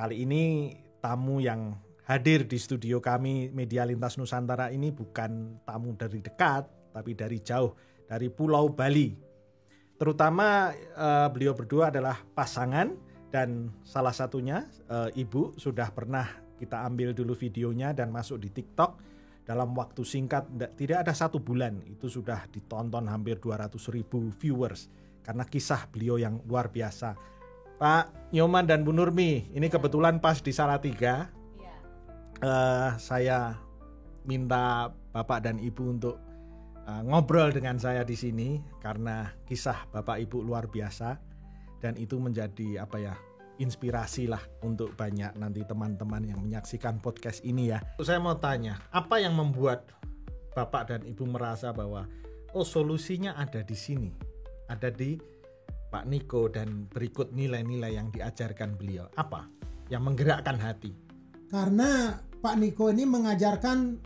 Kali ini tamu yang hadir di studio kami Media Lintas Nusantara ini bukan tamu dari dekat, tapi dari jauh, dari Pulau Bali. Terutama beliau berdua adalah pasangan dan salah satunya ibu sudah pernah kita ambil dulu videonya dan masuk di TikTok. Dalam waktu singkat, tidak ada 1 bulan, itu sudah ditonton hampir 200.000 viewers. Karena kisah beliau yang luar biasa. Pak Nyoman dan Bu Nurmi, ini kebetulan pas di Salatiga. Saya minta Bapak dan Ibu untuk ngobrol dengan saya di sini karena kisah Bapak Ibu luar biasa dan itu menjadi inspirasi lah untuk banyak nanti teman-teman yang menyaksikan podcast ini ya. Saya mau tanya, apa yang membuat Bapak dan Ibu merasa bahwa solusinya ada di sini, ada di Pak Niko dan berikut nilai-nilai yang diajarkan beliau? Apa yang menggerakkan hati? Karena Pak Niko ini mengajarkan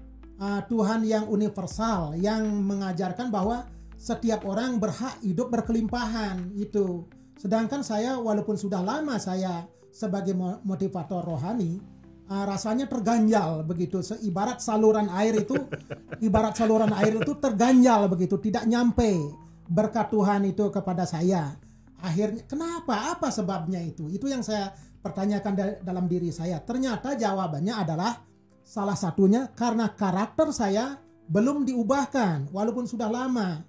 Tuhan yang universal, yang mengajarkan bahwa setiap orang berhak hidup berkelimpahan itu. Sedangkan saya walaupun sudah lama saya sebagai motivator rohani, rasanya terganjal begitu. Ibarat saluran air itu terganjal begitu, tidak nyampe berkat Tuhan itu kepada saya. Akhirnya kenapa? Apa sebabnya itu? Itu yang saya pertanyakan dalam diri saya. Ternyata jawabannya adalah salah satunya karena karakter saya belum diubahkan walaupun sudah lama.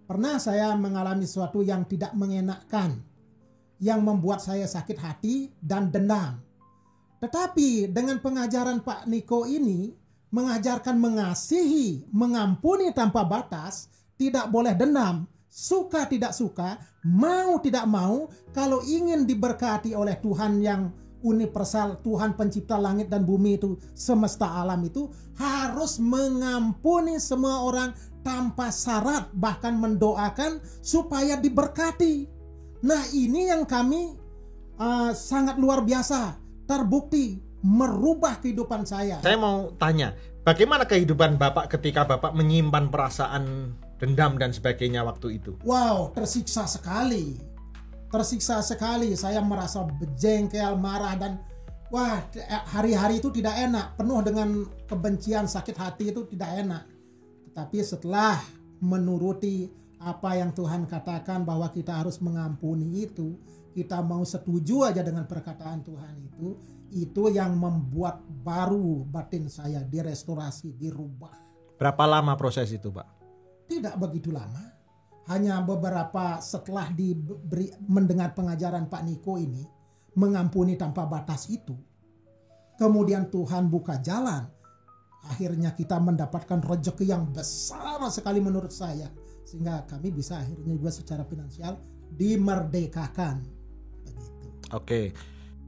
Pernah saya mengalami sesuatu yang tidak mengenakkan, yang membuat saya sakit hati dan dendam. Tetapi dengan pengajaran Pak Niko ini mengajarkan mengasihi, mengampuni tanpa batas, tidak boleh dendam, suka tidak suka, mau tidak mau, kalau ingin diberkati oleh Tuhan yang universal, Tuhan pencipta langit dan bumi itu, semesta alam itu, harus mengampuni semua orang tanpa syarat, bahkan mendoakan supaya diberkati. Nah ini yang kami sangat luar biasa, terbukti merubah kehidupan saya. Saya mau tanya, bagaimana kehidupan Bapak ketika Bapak menyimpan perasaan dendam dan sebagainya waktu itu? Wow, tersiksa sekali. Saya merasa bejengkel, marah, dan hari-hari itu tidak enak, penuh dengan kebencian, sakit hati, itu tidak enak. Tetapi setelah menuruti apa yang Tuhan katakan bahwa kita harus mengampuni itu, kita mau setuju aja dengan perkataan Tuhan itu yang membuat baru batin saya direstorasi, dirubah. Berapa lama proses itu, Pak? Tidak begitu lama. Hanya beberapa setelah mendengar pengajaran Pak Niko ini, mengampuni tanpa batas itu, kemudian Tuhan buka jalan, akhirnya kita mendapatkan rezeki yang besar sekali menurut saya, sehingga kami bisa akhirnya juga secara finansial dimerdekakan. Begitu. Oke,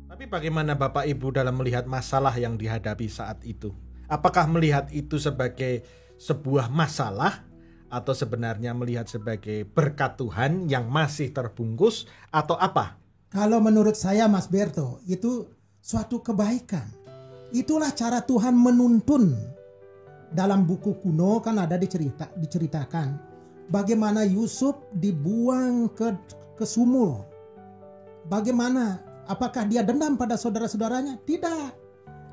tapi bagaimana Bapak Ibu dalam melihat masalah yang dihadapi saat itu? Apakah melihat itu sebagai sebuah masalah, atau sebenarnya melihat sebagai berkat Tuhan yang masih terbungkus, atau apa? Kalau menurut saya Mas Berto, itu suatu kebaikan. Itulah cara Tuhan menuntun. Dalam buku kuno kan ada diceritakan bagaimana Yusuf dibuang ke sumur. Bagaimana? Apakah dia dendam pada saudara-saudaranya? Tidak.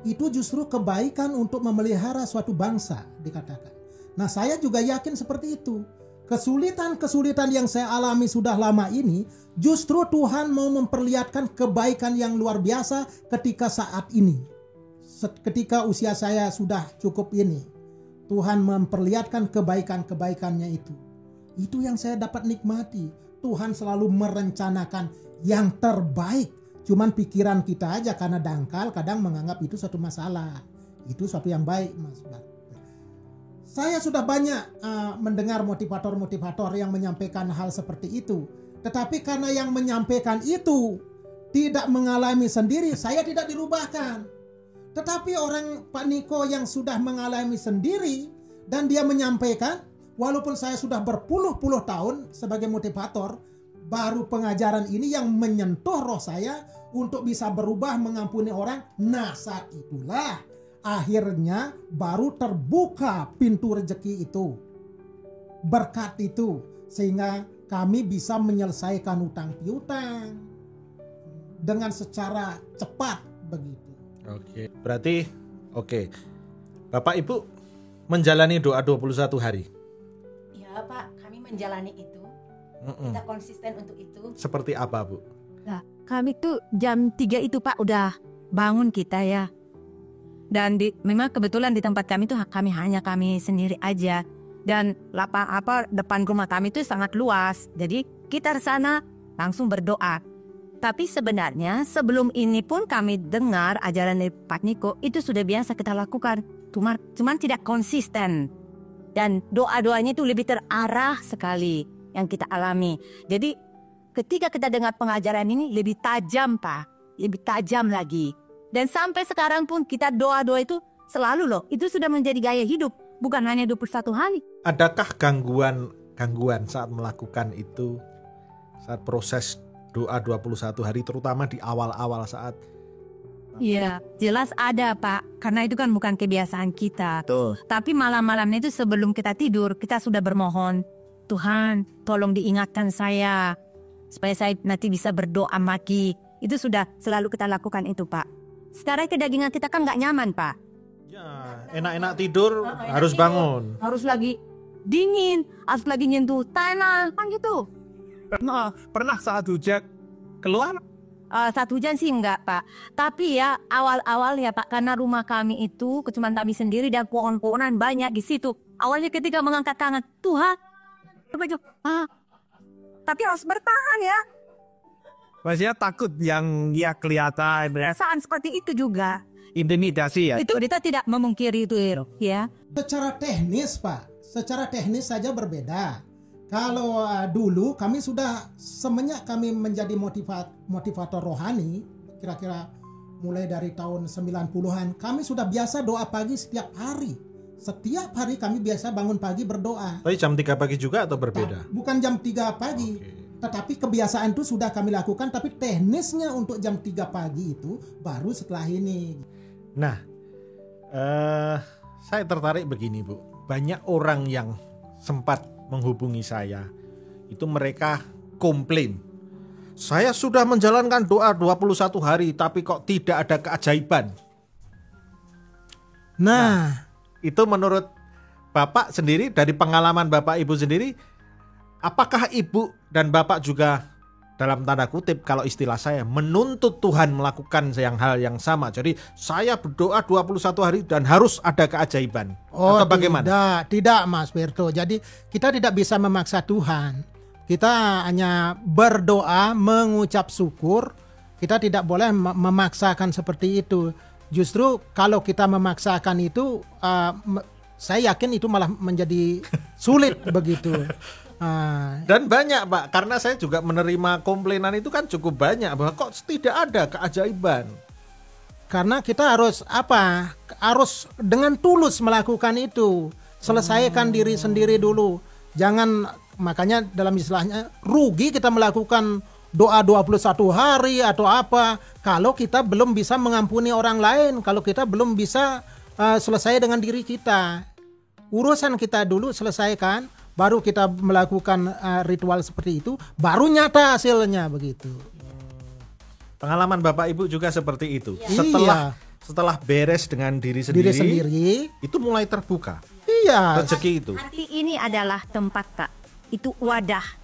Itu justru kebaikan untuk memelihara suatu bangsa, dikatakan. Nah saya juga yakin seperti itu. Kesulitan-kesulitan yang saya alami sudah lama ini, justru Tuhan mau memperlihatkan kebaikan yang luar biasa ketika saat ini. Ketika usia saya sudah cukup ini, Tuhan memperlihatkan kebaikan-kebaikannya itu. Itu yang saya dapat nikmati. Tuhan selalu merencanakan yang terbaik. Cuman pikiran kita aja karena dangkal kadang menganggap itu suatu masalah. Itu suatu yang baik, Mas. Saya sudah banyak mendengar motivator-motivator yang menyampaikan hal seperti itu. Tetapi karena yang menyampaikan itu tidak mengalami sendiri, saya tidak dirubahkan. Tetapi orang Pak Niko yang sudah mengalami sendiri dan dia menyampaikan, walaupun saya sudah berpuluh-puluh tahun sebagai motivator, baru pengajaran ini yang menyentuh roh saya untuk bisa berubah mengampuni orang. Nah saat itulah akhirnya baru terbuka pintu rezeki itu, berkat itu, sehingga kami bisa menyelesaikan hutang piutang dengan secara cepat begitu. Oke. Berarti Bapak Ibu menjalani doa 21 hari. Ya Pak, kami menjalani itu. Kita konsisten untuk itu. Seperti apa Bu? Nah, kami tuh jam 3 itu Pak udah bangun kita ya. Dan memang kebetulan di tempat kami tuh kami sendiri aja. Dan depan rumah kami itu sangat luas. Jadi kita di sana langsung berdoa. Tapi sebenarnya sebelum ini pun kami dengar ajaran dari Pak Niko itu sudah biasa kita lakukan. Cuman tidak konsisten. Dan doa-doanya itu lebih terarah sekali yang kita alami. Jadi ketika kita dengar pengajaran ini lebih tajam Pak. Lebih tajam lagi. Dan sampai sekarang pun kita doa-doa itu selalu loh. Itu sudah menjadi gaya hidup. Bukan hanya 21 hari. Adakah gangguan saat melakukan itu? Saat proses doa 21 hari terutama di awal-awal saat. Iya, jelas ada Pak. Karena itu kan bukan kebiasaan kita. Tuh. Tapi malam-malamnya itu sebelum kita tidur, kita sudah bermohon, Tuhan tolong diingatkan saya. Supaya saya nanti bisa berdoa lagi. Itu sudah selalu kita lakukan itu Pak. Sekarang kedagingan kita kan gak nyaman Pak. Ya, enak-enak tidur harus bangun. Harus lagi dingin, harus lagi nyentuh tanah, kan gitu. Pernah saat hujan keluar? Saat hujan sih enggak Pak. Tapi ya awal-awal ya Pak, karena rumah kami itu cuma kami sendiri dan pohon-pohonan banyak di situ. Awalnya ketika mengangkat tangan, Tuhan, tapi harus bertahan ya. Maksudnya takut yang dia kelihatan Perasaan seperti itu juga. intimidasi ya. Itu kita tidak memungkiri itu ya. Secara teknis Pak, secara teknis saja berbeda. Kalau dulu kami sudah semenjak kami menjadi motivator rohani, kira-kira mulai dari tahun 90-an, kami sudah biasa doa pagi setiap hari. Setiap hari kami biasa bangun pagi berdoa. Tapi jam 3 pagi juga atau berbeda? Bukan jam 3 pagi. Oke. Tetapi kebiasaan itu sudah kami lakukan, tapi teknisnya untuk jam 3 pagi itu baru setelah ini. Nah, saya tertarik begini Bu. Banyak orang yang sempat menghubungi saya, itu mereka komplain. Saya sudah menjalankan doa 21 hari, tapi kok tidak ada keajaiban. Nah, itu menurut Bapak sendiri, dari pengalaman Bapak Ibu sendiri, apakah Ibu dan Bapak juga dalam tanda kutip kalau istilah saya menuntut Tuhan melakukan hal yang sama? Jadi saya berdoa 21 hari dan harus ada keajaiban. Atau bagaimana? Tidak Mas Berto. Jadi kita tidak bisa memaksa Tuhan. Kita hanya berdoa, mengucap syukur. Kita tidak boleh memaksakan seperti itu. Justru kalau kita memaksakan itu, saya yakin itu malah menjadi sulit begitu. Dan banyak Pak, karena saya juga menerima komplainan itu kan cukup banyak bahwa kok tidak ada keajaiban. Karena kita harus dengan tulus melakukan itu. Selesaikan diri sendiri dulu. Jangan, makanya dalam istilahnya rugi kita melakukan doa 21 hari atau apa kalau kita belum bisa mengampuni orang lain, kalau kita belum bisa selesai dengan diri kita. Urusan kita dulu selesaikan, baru kita melakukan ritual seperti itu, baru nyata hasilnya begitu. Pengalaman Bapak Ibu juga seperti itu. Iya. Setelah beres dengan diri sendiri, itu mulai terbuka. Iya. Rezeki itu. Hati ini adalah tempat Kak. Itu wadah.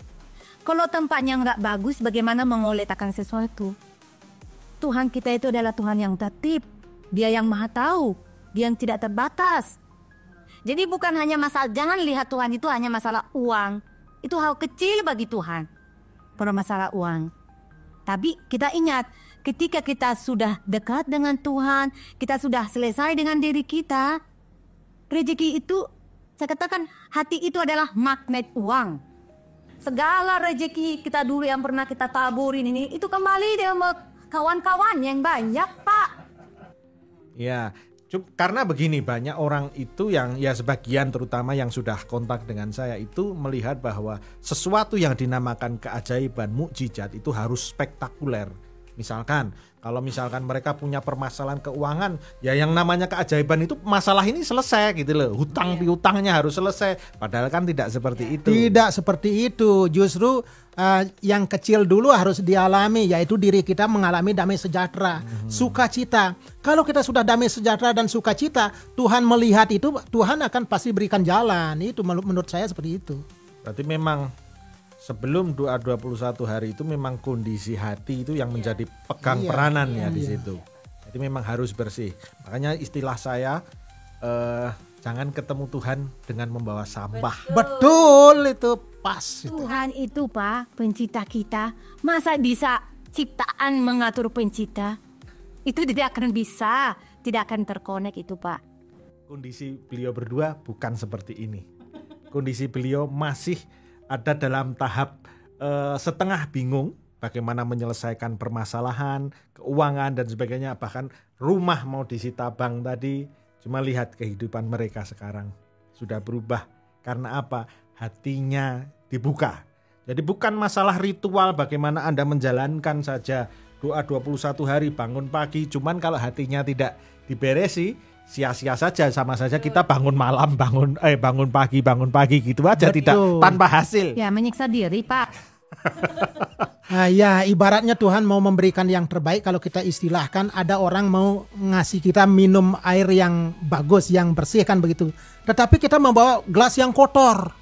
Kalau tempatnya nggak bagus, bagaimana mengolehkan sesuatu? Tuhan kita itu adalah Tuhan yang tertib. Dia yang maha tahu. Dia yang tidak terbatas. Jadi bukan hanya masalah, jangan lihat Tuhan itu hanya masalah uang. Itu hal kecil bagi Tuhan. Pada masalah uang. Tapi kita ingat, ketika kita sudah dekat dengan Tuhan, kita sudah selesai dengan diri kita, rezeki itu, saya katakan hati itu adalah magnet uang. Segala rezeki kita dulu yang pernah kita taburin ini, itu kembali dia sama kawan-kawan yang banyak Pak. Ya, karena begini, banyak orang itu yang ya sebagian terutama yang sudah kontak dengan saya itu melihat bahwa sesuatu yang dinamakan keajaiban, mukjizat itu harus spektakuler. Misalkan, kalau misalkan mereka punya permasalahan keuangan, ya yang namanya keajaiban itu masalah ini selesai gitu loh. Hutang piutangnya harus selesai. Padahal kan tidak seperti itu. Tidak seperti itu. Justru yang kecil dulu harus dialami, yaitu diri kita mengalami damai sejahtera, sukacita. Kalau kita sudah damai sejahtera dan sukacita, Tuhan melihat itu, Tuhan akan pasti berikan jalan. Itu menurut saya seperti itu. Berarti memang sebelum doa 21 hari itu memang kondisi hati itu yang menjadi pegang peranan ya di situ. Jadi memang harus bersih. Makanya istilah saya jangan ketemu Tuhan dengan membawa sampah. Betul itu pas. Tuhan itu Pak, pencipta kita. Masa bisa ciptaan mengatur pencipta? Itu tidak akan bisa, tidak akan terkonek itu Pak. Kondisi beliau berdua bukan seperti ini. Kondisi beliau masih ada dalam tahap setengah bingung bagaimana menyelesaikan permasalahan, keuangan dan sebagainya. Bahkan rumah mau disita bank tadi. Cuma lihat kehidupan mereka sekarang sudah berubah. Karena apa? Hatinya dibuka. Jadi bukan masalah ritual bagaimana Anda menjalankan saja doa 21 hari bangun pagi. Cuman kalau hatinya tidak diberesi, sia-sia saja, sama saja kita bangun malam, bangun pagi gitu aja. Betul. Tidak tanpa hasil. Ya menyiksa diri Pak. Ya ibaratnya Tuhan mau memberikan yang terbaik. Kalau kita istilahkan ada orang mau ngasih kita minum air yang bagus, yang bersih kan begitu. Tetapi kita membawa gelas yang kotor.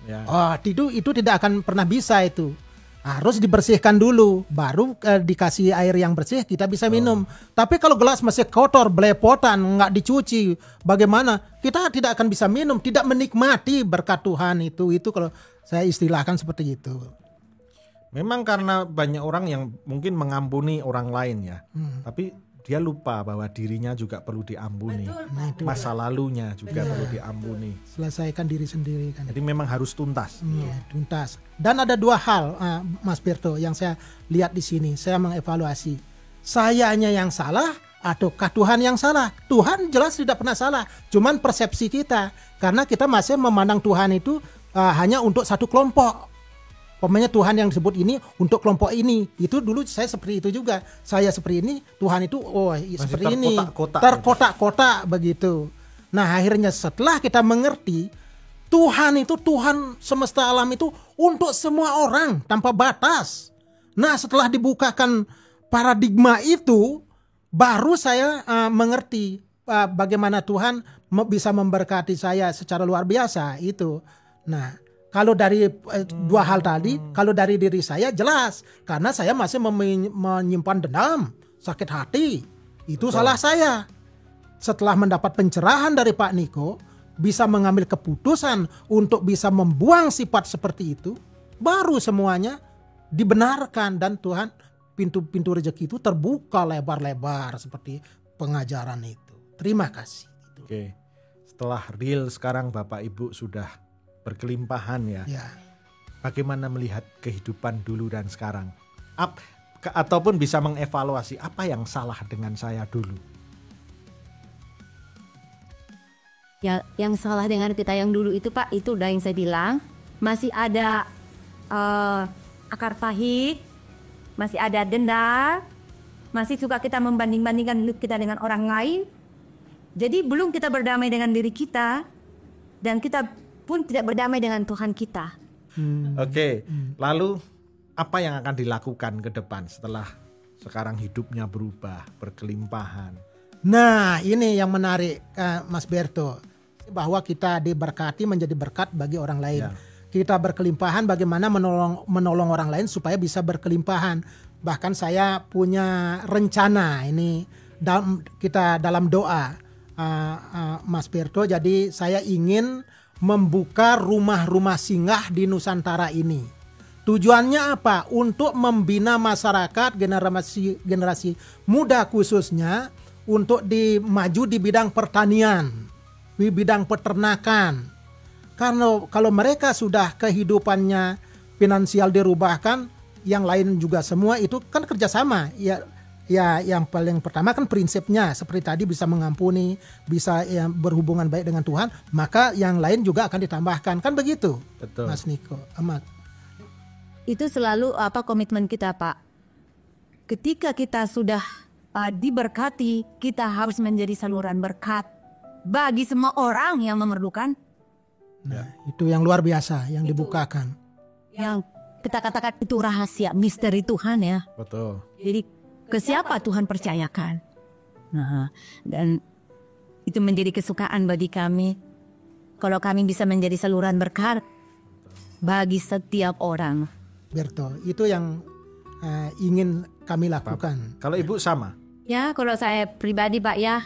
Ya. Itu tidak akan pernah bisa itu. Harus dibersihkan dulu, baru dikasih air yang bersih kita bisa minum. Tapi kalau gelas masih kotor, belepotan, nggak dicuci, bagaimana? Kita tidak akan bisa minum, tidak menikmati berkat Tuhan itu. Itu kalau saya istilahkan seperti itu. Memang karena banyak orang yang mungkin mengampuni orang lain ya, tapi dia lupa bahwa dirinya juga perlu diampuni. Masa lalunya juga perlu diampuni. Selesaikan diri sendiri kan. Jadi memang harus tuntas. Tuntas. Dan ada dua hal, Mas Berto, yang saya lihat di sini. Saya mengevaluasi. Sayanya yang salah ataukah Tuhan yang salah? Tuhan jelas tidak pernah salah. Cuman persepsi kita. Karena kita masih memandang Tuhan itu hanya untuk satu kelompok. Pokoknya Tuhan yang disebut ini untuk kelompok ini. Itu dulu saya seperti itu juga. Saya seperti ini, Tuhan itu seperti ini. Terkotak-kotak begitu. Nah akhirnya setelah kita mengerti, Tuhan itu Tuhan semesta alam itu untuk semua orang tanpa batas. Nah setelah dibukakan paradigma itu, baru saya mengerti bagaimana Tuhan bisa memberkati saya secara luar biasa itu. Nah kalau dari dua hal tadi, kalau dari diri saya jelas. Karena saya masih menyimpan dendam, sakit hati. Itu salah saya. Setelah mendapat pencerahan dari Pak Niko, bisa mengambil keputusan untuk bisa membuang sifat seperti itu, baru semuanya dibenarkan. Dan Tuhan, pintu-pintu rezeki itu terbuka lebar-lebar seperti pengajaran itu. Terima kasih. Oke. Setelah real sekarang Bapak Ibu sudah berkelimpahan ya. Bagaimana melihat kehidupan dulu dan sekarang? Ataupun bisa mengevaluasi apa yang salah dengan saya dulu? Ya, yang salah dengan kita yang dulu itu Pak, itu udah yang saya bilang. Masih ada akar pahit, masih ada dendam, masih suka kita membanding-bandingkan hidup kita dengan orang lain. Jadi belum kita berdamai dengan diri kita, dan kita pun tidak berdamai dengan Tuhan kita. Oke. Lalu apa yang akan dilakukan ke depan setelah sekarang hidupnya berubah, berkelimpahan? Nah ini yang menarik Mas Berto, bahwa kita diberkati menjadi berkat bagi orang lain. Kita berkelimpahan, bagaimana menolong orang lain supaya bisa berkelimpahan. Bahkan saya punya rencana ini kita dalam doa Mas Berto. Jadi saya ingin membuka rumah-rumah singgah di Nusantara ini. Tujuannya apa? Untuk membina masyarakat generasi muda khususnya untuk maju di bidang pertanian, di bidang peternakan. Karena kalau mereka sudah kehidupannya finansial dirubahkan, yang lain juga semua itu kan kerjasama. Ya yang paling pertama kan prinsipnya seperti tadi, bisa mengampuni, bisa berhubungan baik dengan Tuhan, maka yang lain juga akan ditambahkan, kan begitu. Betul. Mas Niko. Itu selalu komitmen kita Pak. ketika kita sudah diberkati, kita harus menjadi saluran berkat bagi semua orang yang memerlukan. Nah, itu yang luar biasa yang dibukakan. Yang kita katakan itu rahasia, misteri Tuhan ya. Betul. Jadi ke siapa Tuhan percayakan. Nah, dan itu menjadi kesukaan bagi kami. Kalau kami bisa menjadi saluran berkat bagi setiap orang. Berto, itu yang ingin kami lakukan. Kalau Ibu sama? Ya, kalau saya pribadi Pak ya,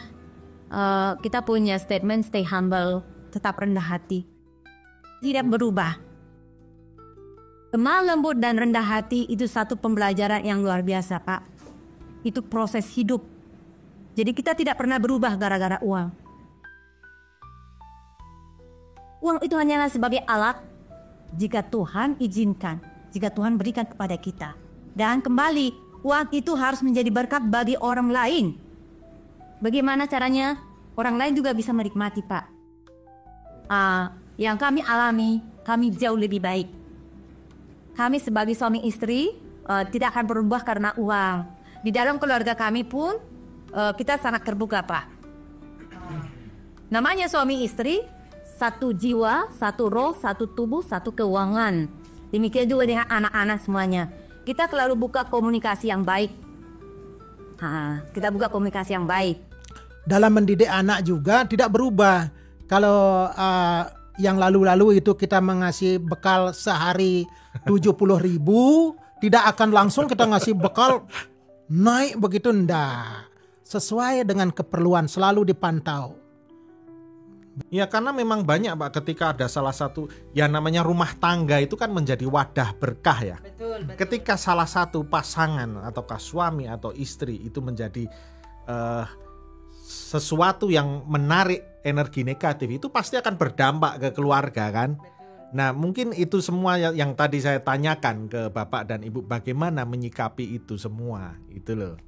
kita punya statement stay humble, tetap rendah hati. Tidak berubah. Lemah lembut dan rendah hati itu satu pembelajaran yang luar biasa Pak. Itu proses hidup. Jadi kita tidak pernah berubah gara-gara uang. Uang itu hanyalah sebagai alat jika Tuhan izinkan, jika Tuhan berikan kepada kita. Dan kembali, uang itu harus menjadi berkat bagi orang lain. Bagaimana caranya? Orang lain juga bisa menikmati Pak. Yang kami alami, kami jauh lebih baik. Kami sebagai suami istri tidak akan berubah karena uang. Di dalam keluarga kami pun kita sangat terbuka Pak. Namanya suami istri, satu jiwa, satu roh, satu tubuh, satu keuangan. Demikian juga dengan anak-anak semuanya. Kita selalu buka komunikasi yang baik. Kita buka komunikasi yang baik. Dalam mendidik anak juga tidak berubah. Kalau yang lalu-lalu itu kita mengasih bekal sehari 70.000, tidak akan langsung kita ngasih bekal naik begitu, ndak. Sesuai dengan keperluan, selalu dipantau. Ya karena memang banyak Pak, ketika ada salah satu yang namanya rumah tangga itu kan menjadi wadah berkah ya. Betul. Ketika salah satu pasangan ataukah suami atau istri itu menjadi sesuatu yang menarik energi negatif, itu pasti akan berdampak ke keluarga kan. Nah mungkin itu semua yang tadi saya tanyakan ke Bapak dan Ibu, bagaimana menyikapi itu semua itu loh.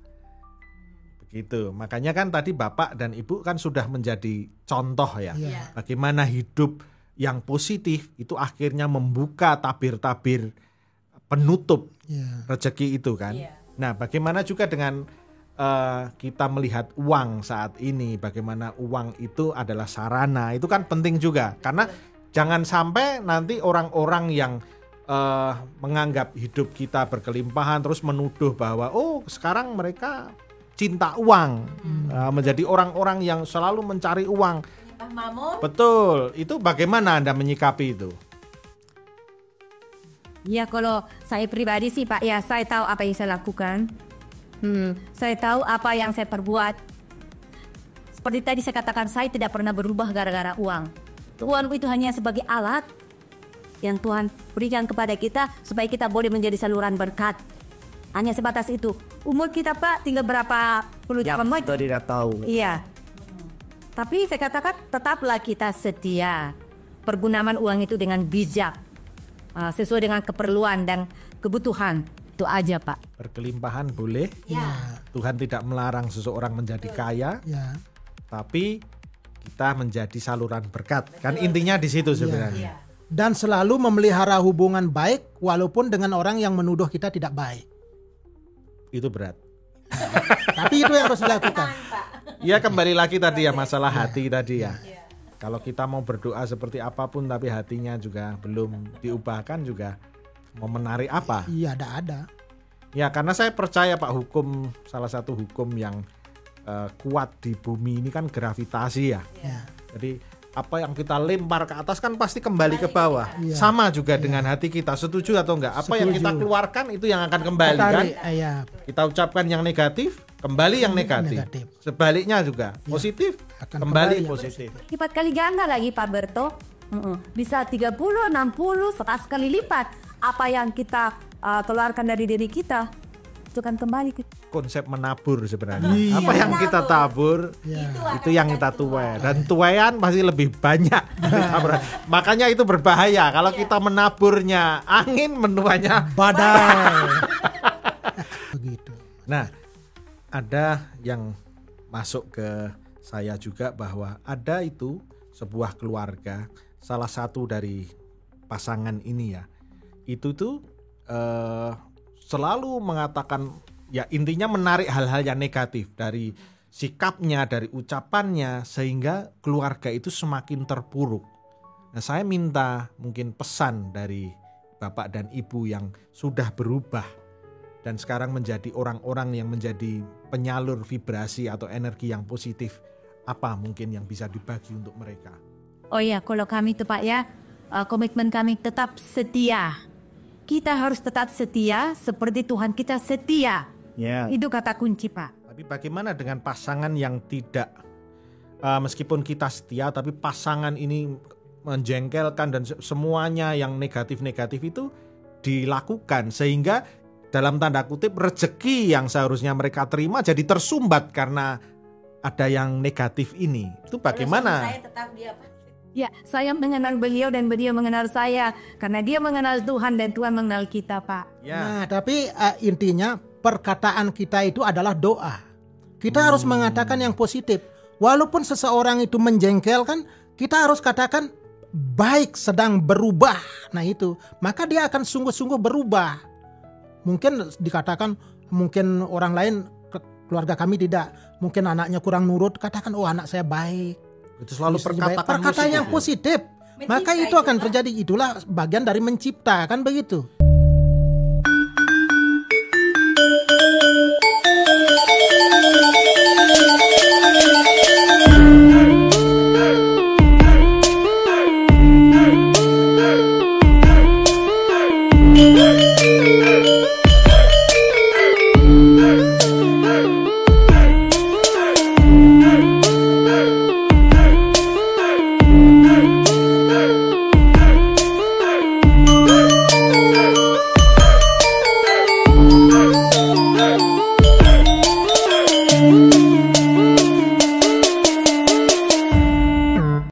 Begitu, makanya kan tadi Bapak dan Ibu kan sudah menjadi contoh ya. Bagaimana hidup yang positif itu akhirnya membuka tabir-tabir penutup rezeki itu kan. Nah bagaimana juga dengan kita melihat uang saat ini, bagaimana uang itu adalah sarana, itu kan penting juga. Karena jangan sampai nanti orang-orang yang menganggap hidup kita berkelimpahan terus menuduh bahwa sekarang mereka cinta uang, menjadi orang-orang yang selalu mencari uang. Betul, itu bagaimana Anda menyikapi itu? Ya kalau saya pribadi sih Pak ya, saya tahu apa yang saya lakukan. Saya tahu apa yang saya perbuat. Seperti tadi saya katakan, saya tidak pernah berubah gara-gara uang. Uang itu hanya sebagai alat yang Tuhan berikan kepada kita supaya kita boleh menjadi saluran berkat. Hanya sebatas itu. Umur kita Pak tinggal berapa puluh tahun lagi? Kita tidak tahu. Iya. Tapi saya katakan tetaplah kita setia. Pergunaan uang itu dengan bijak. Sesuai dengan keperluan dan kebutuhan. Itu aja Pak. Berkelimpahan boleh. Tuhan tidak melarang seseorang menjadi kaya. Tapi kita menjadi saluran berkat. Kan intinya di situ sebenarnya. Dan selalu memelihara hubungan baik walaupun dengan orang yang menuduh kita tidak baik. Itu berat. Tapi itu yang harus dilakukan. Ya kembali lagi tadi ya masalah hati tadi ya. Kalau kita mau berdoa seperti apapun tapi hatinya juga belum diubahkan, juga mau menarik apa? Iya, ada. Ya karena saya percaya Pak, hukum, salah satu hukum yang kuat di bumi ini kan gravitasi ya. Jadi apa yang kita lempar ke atas kan pasti kembali ke bawah. Sama juga dengan hati kita, setuju atau enggak? Apa yang kita keluarkan itu yang akan kembali kan? Kita ucapkan yang negatif, kembali yang negatif. Sebaliknya juga, positif, kembali positif. Lipat kali ganda lagi Pak Berto. Bisa 30, 60, 100 kali lipat. Apa yang kita keluarkan dari diri kita, itu kan kembali ke konsep menabur sebenarnya. Apa yang kita tabur itu yang kita tuai, dan tuaian pasti lebih banyak. Makanya itu berbahaya kalau kita menaburnya angin, menuainya badai. Begitu. Nah, ada yang masuk ke saya juga bahwa ada itu sebuah keluarga, salah satu dari pasangan ini ya, itu tuh selalu mengatakan ya intinya menarik hal-hal yang negatif dari sikapnya, dari ucapannya, sehingga keluarga itu semakin terpuruk. Nah, saya minta mungkin pesan dari Bapak dan Ibu yang sudah berubah dan sekarang menjadi orang-orang yang menjadi penyalur vibrasi atau energi yang positif. Apa mungkin yang bisa dibagi untuk mereka? Oh ya, kalau kami itu Pak ya, komitmen kami tetap setia. Kita harus tetap setia seperti Tuhan kita setia. Ya. Itu kata kunci Pak. Tapi bagaimana dengan pasangan yang tidak, meskipun kita setia, tapi pasangan ini menjengkelkan dan semuanya yang negatif-negatif itu dilakukan, sehingga dalam tanda kutip rezeki yang seharusnya mereka terima jadi tersumbat karena ada yang negatif ini. Itu bagaimana? Saya tetap dia Pak. Ya, saya mengenal beliau dan beliau mengenal saya. Karena dia mengenal Tuhan dan Tuhan mengenal kita Pak. Ya. Nah, tapi intinya perkataan kita itu adalah doa. Kita harus mengatakan yang positif. Walaupun seseorang itu menjengkelkan, kita harus katakan baik sedang berubah. Nah itu, maka dia akan sungguh-sungguh berubah. Mungkin dikatakan, mungkin orang lain, keluarga kami tidak, mungkin anaknya kurang nurut, katakan oh anak saya baik. Itu selalu perkataan yang positif. Maka itu akan terjadi, itulah bagian dari mencipta, kan begitu.